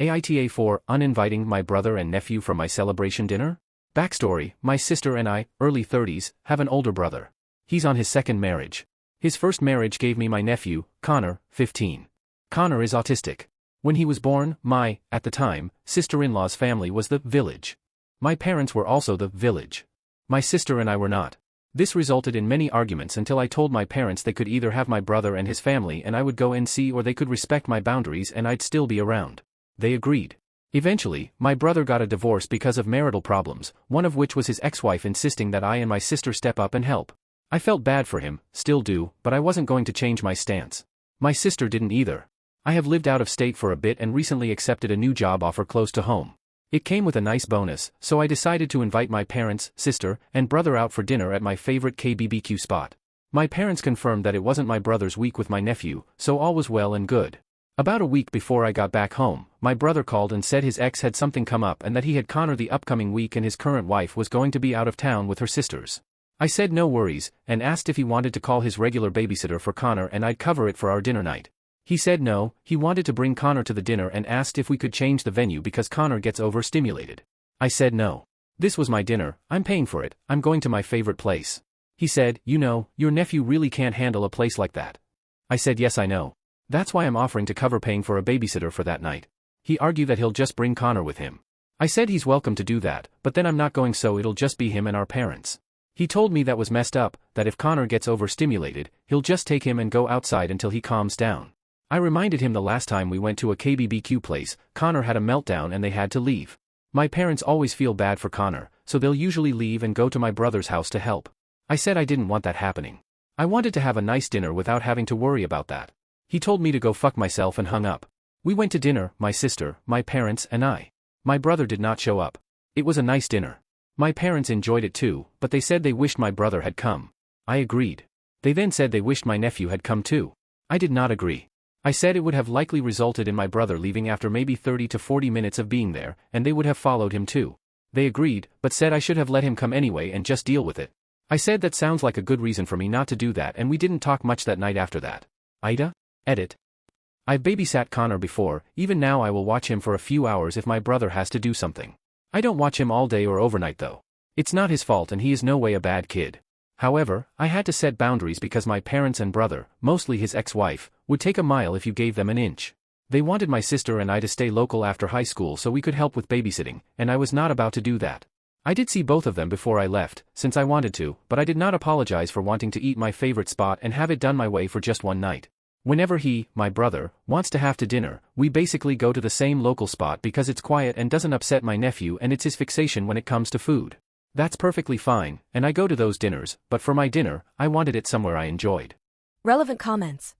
AITA 4, Uninviting my brother and nephew for my celebration dinner? Backstory, my sister and I, early 30s, have an older brother. He's on his second marriage. His first marriage gave me my nephew, Connor, 15. Connor is autistic. When he was born, my, at the time, sister-in-law's family was the village. My parents were also the village. My sister and I were not. This resulted in many arguments until I told my parents they could either have my brother and his family and I would go and see, or they could respect my boundaries and I'd still be around. They agreed. Eventually, my brother got a divorce because of marital problems, one of which was his ex-wife insisting that I and my sister step up and help. I felt bad for him, still do, but I wasn't going to change my stance. My sister didn't either. I have lived out of state for a bit and recently accepted a new job offer close to home. It came with a nice bonus, so I decided to invite my parents, sister, and brother out for dinner at my favorite KBBQ spot. My parents confirmed that it wasn't my brother's week with my nephew, so all was well and good. About a week before I got back home, my brother called and said his ex had something come up and that he had Connor the upcoming week and his current wife was going to be out of town with her sisters. I said no worries, and asked if he wanted to call his regular babysitter for Connor and I'd cover it for our dinner night. He said no, he wanted to bring Connor to the dinner and asked if we could change the venue because Connor gets overstimulated. I said no. This was my dinner, I'm paying for it, I'm going to my favorite place. He said, you know, your nephew really can't handle a place like that. I said yes I know. That's why I'm offering to cover paying for a babysitter for that night. He argued that he'll just bring Connor with him. I said he's welcome to do that, but then I'm not going, so it'll just be him and our parents. He told me that was messed up, that if Connor gets overstimulated, he'll just take him and go outside until he calms down. I reminded him the last time we went to a KBBQ place, Connor had a meltdown and they had to leave. My parents always feel bad for Connor, so they'll usually leave and go to my brother's house to help. I said I didn't want that happening. I wanted to have a nice dinner without having to worry about that. He told me to go fuck myself and hung up. We went to dinner, my sister, my parents, and I. My brother did not show up. It was a nice dinner. My parents enjoyed it too, but they said they wished my brother had come. I agreed. They then said they wished my nephew had come too. I did not agree. I said it would have likely resulted in my brother leaving after maybe 30 to 40 minutes of being there, and they would have followed him too. They agreed, but said I should have let him come anyway and just deal with it. I said that sounds like a good reason for me not to do that, and we didn't talk much that night after that. AITA? Edit. I've babysat Connor before, even now I will watch him for a few hours if my brother has to do something. I don't watch him all day or overnight though. It's not his fault and he is no way a bad kid. However, I had to set boundaries because my parents and brother, mostly his ex-wife, would take a mile if you gave them an inch. They wanted my sister and I to stay local after high school so we could help with babysitting, and I was not about to do that. I did see both of them before I left, since I wanted to, but I did not apologize for wanting to eat my favorite spot and have it done my way for just one night. Whenever he, my brother, wants to have to dinner, we basically go to the same local spot because it's quiet and doesn't upset my nephew, and it's his fixation when it comes to food. That's perfectly fine, and I go to those dinners, but for my dinner, I wanted it somewhere I enjoyed. Relevant comments.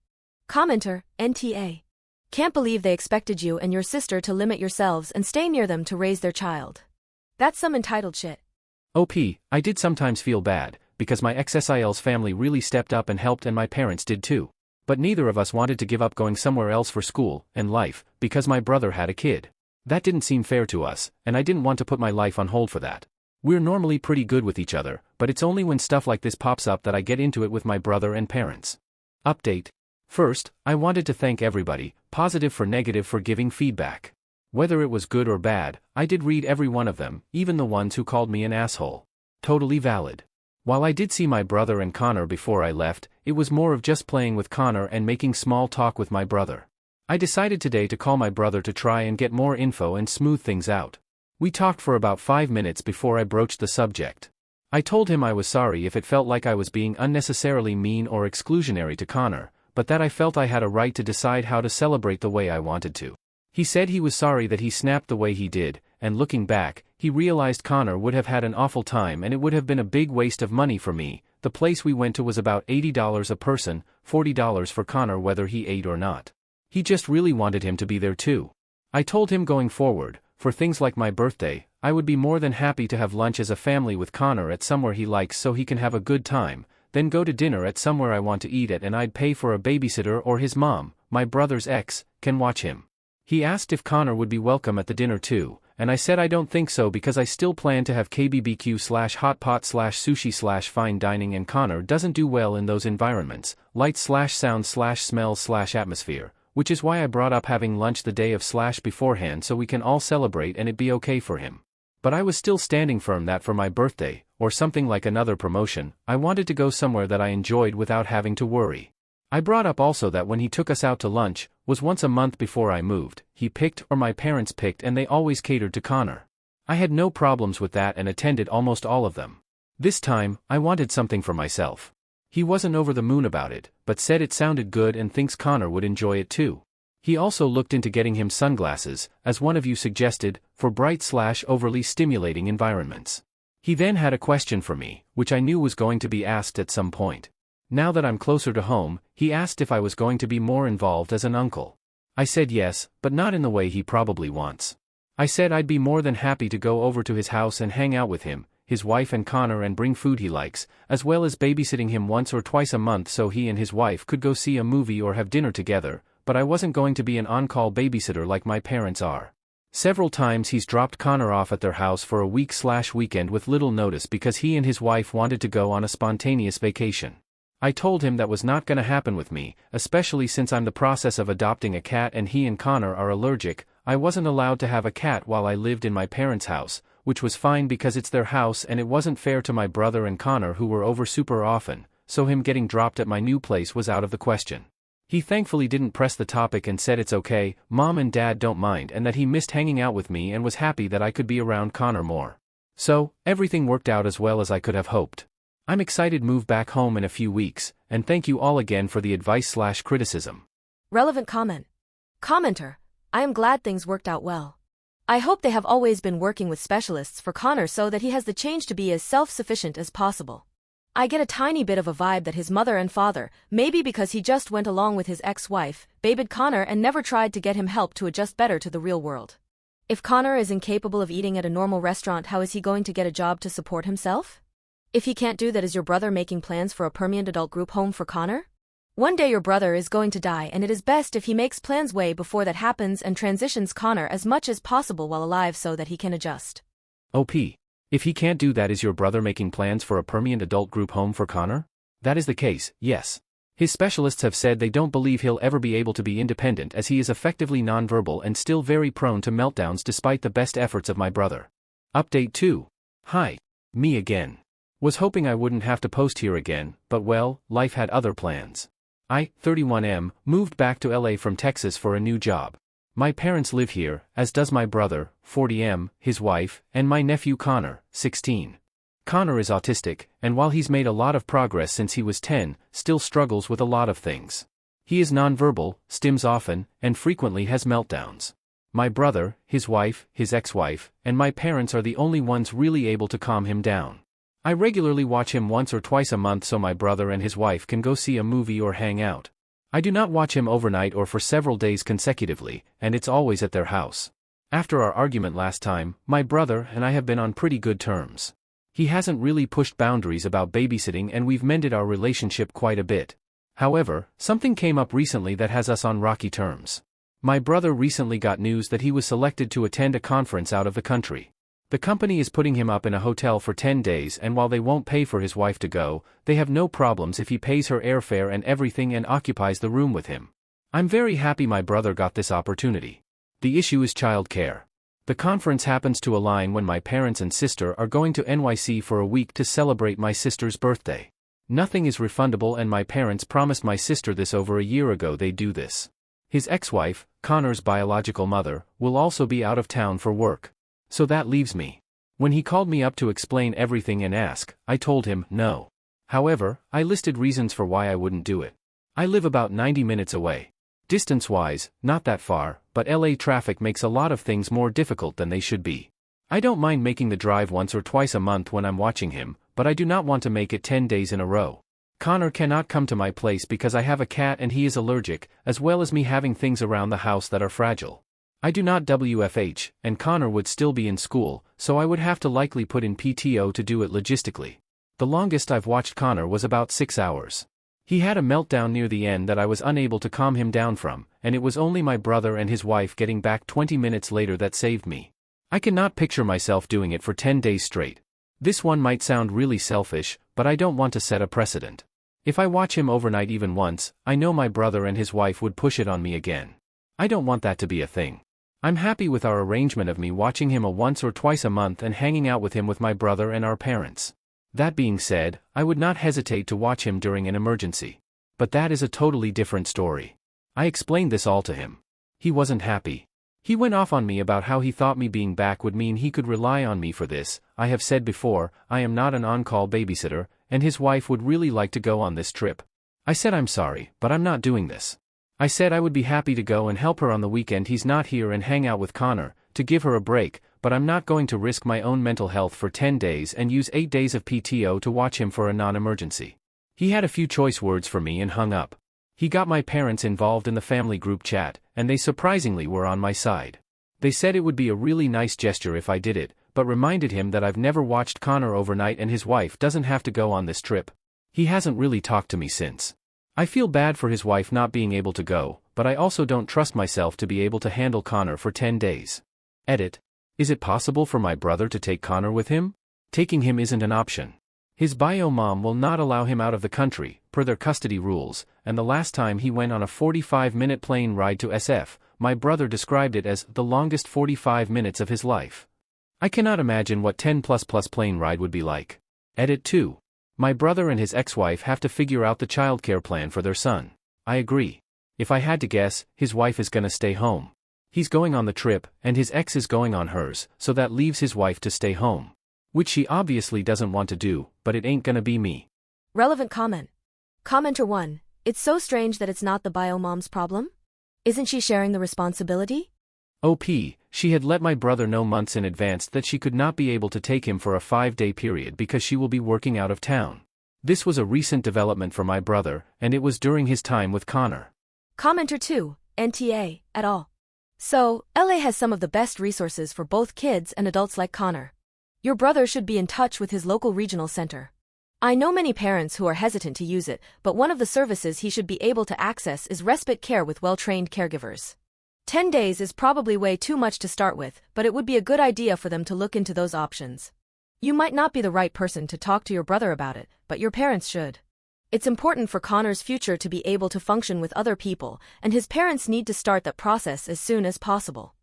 Commenter, NTA. Can't believe they expected you and your sister to limit yourselves and stay near them to raise their child. That's some entitled shit. OP, I did sometimes feel bad, because my ex-SIL's family really stepped up and helped and my parents did too. But neither of us wanted to give up going somewhere else for school and life, because my brother had a kid. That didn't seem fair to us, and I didn't want to put my life on hold for that. We're normally pretty good with each other, but it's only when stuff like this pops up that I get into it with my brother and parents. Update. First, I wanted to thank everybody, positive for negative, for giving feedback. Whether it was good or bad, I did read every one of them, even the ones who called me an asshole. Totally valid. While I did see my brother and Connor before I left, it was more of just playing with Connor and making small talk with my brother. I decided today to call my brother to try and get more info and smooth things out. We talked for about 5 minutes before I broached the subject. I told him I was sorry if it felt like I was being unnecessarily mean or exclusionary to Connor, but that I felt I had a right to decide how to celebrate the way I wanted to. He said he was sorry that he snapped the way he did, and looking back, he realized Connor would have had an awful time and it would have been a big waste of money for me. The place we went to was about $80 a person, $40 for Connor whether he ate or not. He just really wanted him to be there too. I told him going forward, for things like my birthday, I would be more than happy to have lunch as a family with Connor at somewhere he likes so he can have a good time, then go to dinner at somewhere I want to eat at, and I'd pay for a babysitter or his mom, my brother's ex, can watch him. He asked if Connor would be welcome at the dinner too, and I said I don't think so because I still plan to have KBBQ/hotpot/sushi/fine dining and Connor doesn't do well in those environments, lights/sound/smells/atmosphere, which is why I brought up having lunch the day of / beforehand so we can all celebrate and it be okay for him. But I was still standing firm that for my birthday, or something like another promotion, I wanted to go somewhere that I enjoyed without having to worry. I brought up also that when he took us out to lunch, was once a month before I moved, he picked or my parents picked and they always catered to Connor. I had no problems with that and attended almost all of them. This time, I wanted something for myself. He wasn't over the moon about it, but said it sounded good and thinks Connor would enjoy it too. He also looked into getting him sunglasses, as one of you suggested, for bright/overly stimulating environments. He then had a question for me, which I knew was going to be asked at some point. Now that I'm closer to home, he asked if I was going to be more involved as an uncle. I said yes, but not in the way he probably wants. I said I'd be more than happy to go over to his house and hang out with him, his wife and Connor and bring food he likes, as well as babysitting him once or twice a month so he and his wife could go see a movie or have dinner together, but I wasn't going to be an on-call babysitter like my parents are. Several times he's dropped Connor off at their house for a week/weekend with little notice because he and his wife wanted to go on a spontaneous vacation. I told him that was not going to happen with me, especially since I'm in the process of adopting a cat and he and Connor are allergic. I wasn't allowed to have a cat while I lived in my parents' house, which was fine because it's their house and it wasn't fair to my brother and Connor who were over super often, so him getting dropped at my new place was out of the question. He thankfully didn't press the topic and said it's okay, Mom and Dad don't mind, and that he missed hanging out with me and was happy that I could be around Connor more. So, everything worked out as well as I could have hoped. I'm excited to move back home in a few weeks, and thank you all again for the advice/criticism. Relevant comment. Commenter, I am glad things worked out well. I hope they have always been working with specialists for Connor so that he has the change to be as self-sufficient as possible. I get a tiny bit of a vibe that his mother and father, maybe because he just went along with his ex-wife, babied Connor and never tried to get him help to adjust better to the real world. If Connor is incapable of eating at a normal restaurant, how is he going to get a job to support himself? If he can't do that, is your brother making plans for a permanent adult group home for Connor? One day your brother is going to die and it is best if he makes plans way before that happens and transitions Connor as much as possible while alive so that he can adjust. OP. If he can't do that, is your brother making plans for a permanent adult group home for Connor? That is the case, yes. His specialists have said they don't believe he'll ever be able to be independent as he is effectively nonverbal and still very prone to meltdowns despite the best efforts of my brother. Update 2. Hi. Me again. Was hoping I wouldn't have to post here again, but well, life had other plans. I, 31M, moved back to LA from Texas for a new job. My parents live here, as does my brother, 40M, his wife, and my nephew Connor, 16. Connor is autistic, and while he's made a lot of progress since he was 10, still struggles with a lot of things. He is nonverbal, stims often, and frequently has meltdowns. My brother, his wife, his ex-wife, and my parents are the only ones really able to calm him down. I regularly watch him once or twice a month so my brother and his wife can go see a movie or hang out. I do not watch him overnight or for several days consecutively, and it's always at their house. After our argument last time, my brother and I have been on pretty good terms. He hasn't really pushed boundaries about babysitting and we've mended our relationship quite a bit. However, something came up recently that has us on rocky terms. My brother recently got news that he was selected to attend a conference out of the country. The company is putting him up in a hotel for 10 days and while they won't pay for his wife to go, they have no problems if he pays her airfare and everything and occupies the room with him. I'm very happy my brother got this opportunity. The issue is childcare. The conference happens to align when my parents and sister are going to NYC for a week to celebrate my sister's birthday. Nothing is refundable and my parents promised my sister this over a year ago they'd do this. His ex-wife, Connor's biological mother, will also be out of town for work. So that leaves me. When he called me up to explain everything and ask, I told him no. However, I listed reasons for why I wouldn't do it. I live about 90 minutes away. Distance-wise, not that far, but LA traffic makes a lot of things more difficult than they should be. I don't mind making the drive once or twice a month when I'm watching him, but I do not want to make it 10 days in a row. Connor cannot come to my place because I have a cat and he is allergic, as well as me having things around the house that are fragile. I do not WFH, and Connor would still be in school, so I would have to likely put in PTO to do it logistically. The longest I've watched Connor was about 6 hours. He had a meltdown near the end that I was unable to calm him down from, and it was only my brother and his wife getting back 20 minutes later that saved me. I cannot picture myself doing it for 10 days straight. This one might sound really selfish, but I don't want to set a precedent. If I watch him overnight even once, I know my brother and his wife would push it on me again. I don't want that to be a thing. I'm happy with our arrangement of me watching him once or twice a month and hanging out with him with my brother and our parents. That being said, I would not hesitate to watch him during an emergency. But that is a totally different story. I explained this all to him. He wasn't happy. He went off on me about how he thought me being back would mean he could rely on me for this. I have said before, I am not an on-call babysitter, and his wife would really like to go on this trip. I said I'm sorry, but I'm not doing this. I said I would be happy to go and help her on the weekend he's not here and hang out with Connor, to give her a break, but I'm not going to risk my own mental health for 10 days and use 8 days of PTO to watch him for a non-emergency. He had a few choice words for me and hung up. He got my parents involved in the family group chat, and they surprisingly were on my side. They said it would be a really nice gesture if I did it, but reminded him that I've never watched Connor overnight and his wife doesn't have to go on this trip. He hasn't really talked to me since. I feel bad for his wife not being able to go, but I also don't trust myself to be able to handle Connor for 10 days. Edit. Is it possible for my brother to take Connor with him? Taking him isn't an option. His bio mom will not allow him out of the country, per their custody rules, and the last time he went on a 45-minute plane ride to SF, my brother described it as the longest 45 minutes of his life. I cannot imagine what 10+ plane ride would be like. Edit 2. My brother and his ex-wife have to figure out the childcare plan for their son. I agree. If I had to guess, his wife is gonna stay home. He's going on the trip, and his ex is going on hers, so that leaves his wife to stay home. Which she obviously doesn't want to do, but it ain't gonna be me. Relevant comment. Commenter 1. It's so strange that it's not the bio mom's problem? Isn't she sharing the responsibility? OP, she had let my brother know months in advance that she could not be able to take him for a 5-day period because she will be working out of town. This was a recent development for my brother, and it was during his time with Connor. Commenter 2. NTA, at all. So, LA has some of the best resources for both kids and adults like Connor. Your brother should be in touch with his local regional center. I know many parents who are hesitant to use it, but one of the services he should be able to access is respite care with well-trained caregivers. 10 days is probably way too much to start with, but it would be a good idea for them to look into those options. You might not be the right person to talk to your brother about it, but your parents should. It's important for Connor's future to be able to function with other people, and his parents need to start that process as soon as possible.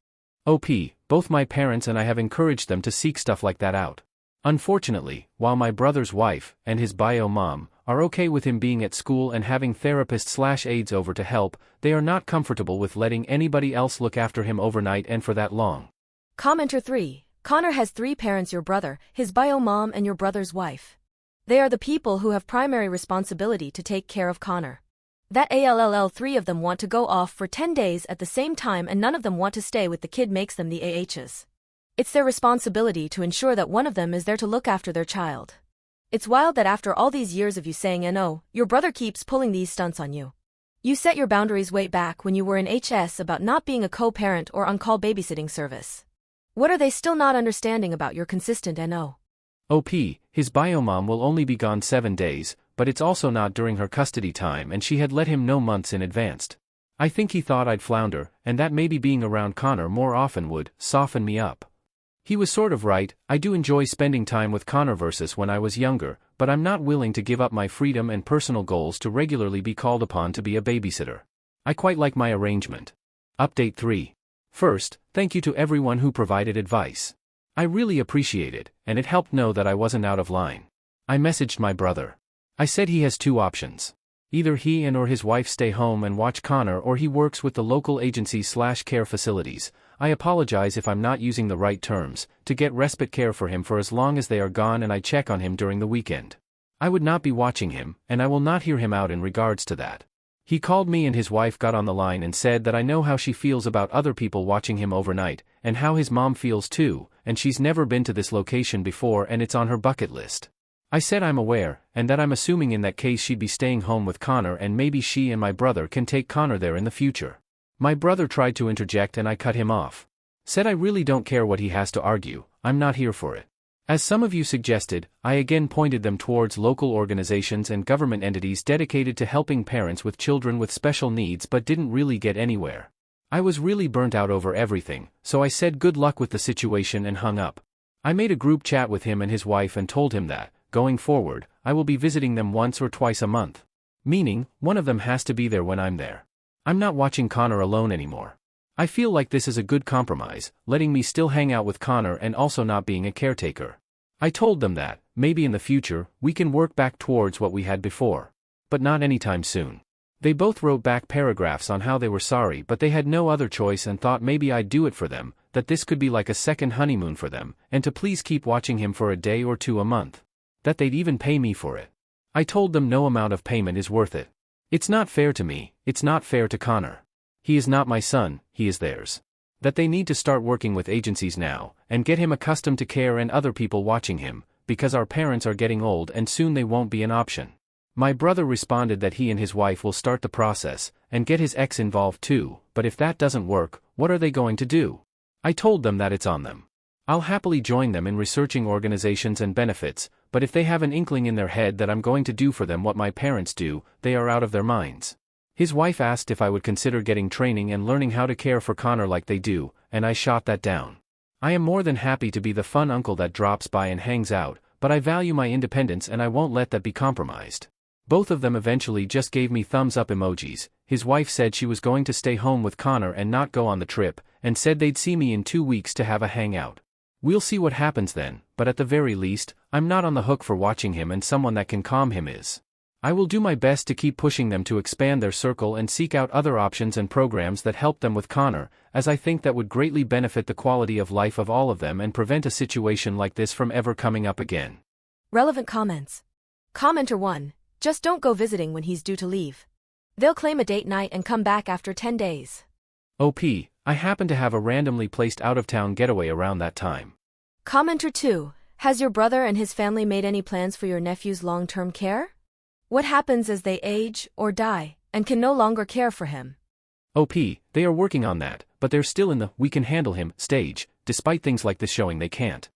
OP, both my parents and I have encouraged them to seek stuff like that out. Unfortunately, while my brother's wife, and his bio mom, are okay with him being at school and having therapists/aides over to help, they are not comfortable with letting anybody else look after him overnight and for that long. Commenter 3. Connor has 3 parents: your brother, his bio mom, and your brother's wife. They are the people who have primary responsibility to take care of Connor. That all 3 of them want to go off for 10 days at the same time and none of them want to stay with the kid makes them the AHs. It's their responsibility to ensure that one of them is there to look after their child. It's wild that after all these years of you saying no, your brother keeps pulling these stunts on you. You set your boundaries way back when you were in HS about not being a co-parent or on-call babysitting service. What are they still not understanding about your consistent no? OP, his bio mom will only be gone 7 days, but it's also not during her custody time and she had let him know months in advance. I think he thought I'd flounder, and that maybe being around Connor more often would soften me up. He was sort of right. I do enjoy spending time with Connor versus when I was younger, but I'm not willing to give up my freedom and personal goals to regularly be called upon to be a babysitter. I quite like my arrangement. Update 3. First, thank you to everyone who provided advice. I really appreciate it, and it helped know that I wasn't out of line. I messaged my brother. I said he has 2 options. Either he and or his wife stay home and watch Connor or he works with the local agencies/care facilities. I apologize if I'm not using the right terms, to get respite care for him for as long as they are gone and I check on him during the weekend. I would not be watching him, and I will not hear him out in regards to that. He called me and his wife got on the line and said that I know how she feels about other people watching him overnight, and how his mom feels too, and she's never been to this location before and it's on her bucket list. I said I'm aware, and that I'm assuming in that case she'd be staying home with Connor and maybe she and my brother can take Connor there in the future. My brother tried to interject and I cut him off. Said I really don't care what he has to argue, I'm not here for it. As some of you suggested, I again pointed them towards local organizations and government entities dedicated to helping parents with children with special needs but didn't really get anywhere. I was really burnt out over everything, so I said good luck with the situation and hung up. I made a group chat with him and his wife and told him that, going forward, I will be visiting them once or twice a month. Meaning, one of them has to be there when I'm there. I'm not watching Connor alone anymore. I feel like this is a good compromise, letting me still hang out with Connor and also not being a caretaker. I told them that, maybe in the future, we can work back towards what we had before. But not anytime soon. They both wrote back paragraphs on how they were sorry but they had no other choice and thought maybe I'd do it for them, that this could be like a second honeymoon for them, and to please keep watching him for a day or two a month. That they'd even pay me for it. I told them no amount of payment is worth it. It's not fair to me, it's not fair to Connor. He is not my son, he is theirs. That they need to start working with agencies now, and get him accustomed to care and other people watching him, because our parents are getting old and soon they won't be an option. My brother responded that he and his wife will start the process, and get his ex involved too, but if that doesn't work, what are they going to do? I told them that it's on them. I'll happily join them in researching organizations and benefits, but if they have an inkling in their head that I'm going to do for them what my parents do, they are out of their minds. His wife asked if I would consider getting training and learning how to care for Connor like they do, and I shot that down. I am more than happy to be the fun uncle that drops by and hangs out, but I value my independence and I won't let that be compromised. Both of them eventually just gave me thumbs up emojis. His wife said she was going to stay home with Connor and not go on the trip, and said they'd see me in 2 weeks to have a hangout. We'll see what happens then, but at the very least, I'm not on the hook for watching him and someone that can calm him is. I will do my best to keep pushing them to expand their circle and seek out other options and programs that help them with Connor, as I think that would greatly benefit the quality of life of all of them and prevent a situation like this from ever coming up again. Relevant comments. Commenter 1. Just don't go visiting when he's due to leave. They'll claim a date night and come back after 10 days. OP, I happen to have a randomly placed out-of-town getaway around that time. Commenter 2. Has your brother and his family made any plans for your nephew's long-term care? What happens as they age or die and can no longer care for him? OP, they are working on that, but they're still in the "we can handle him" stage, despite things like this showing they can't.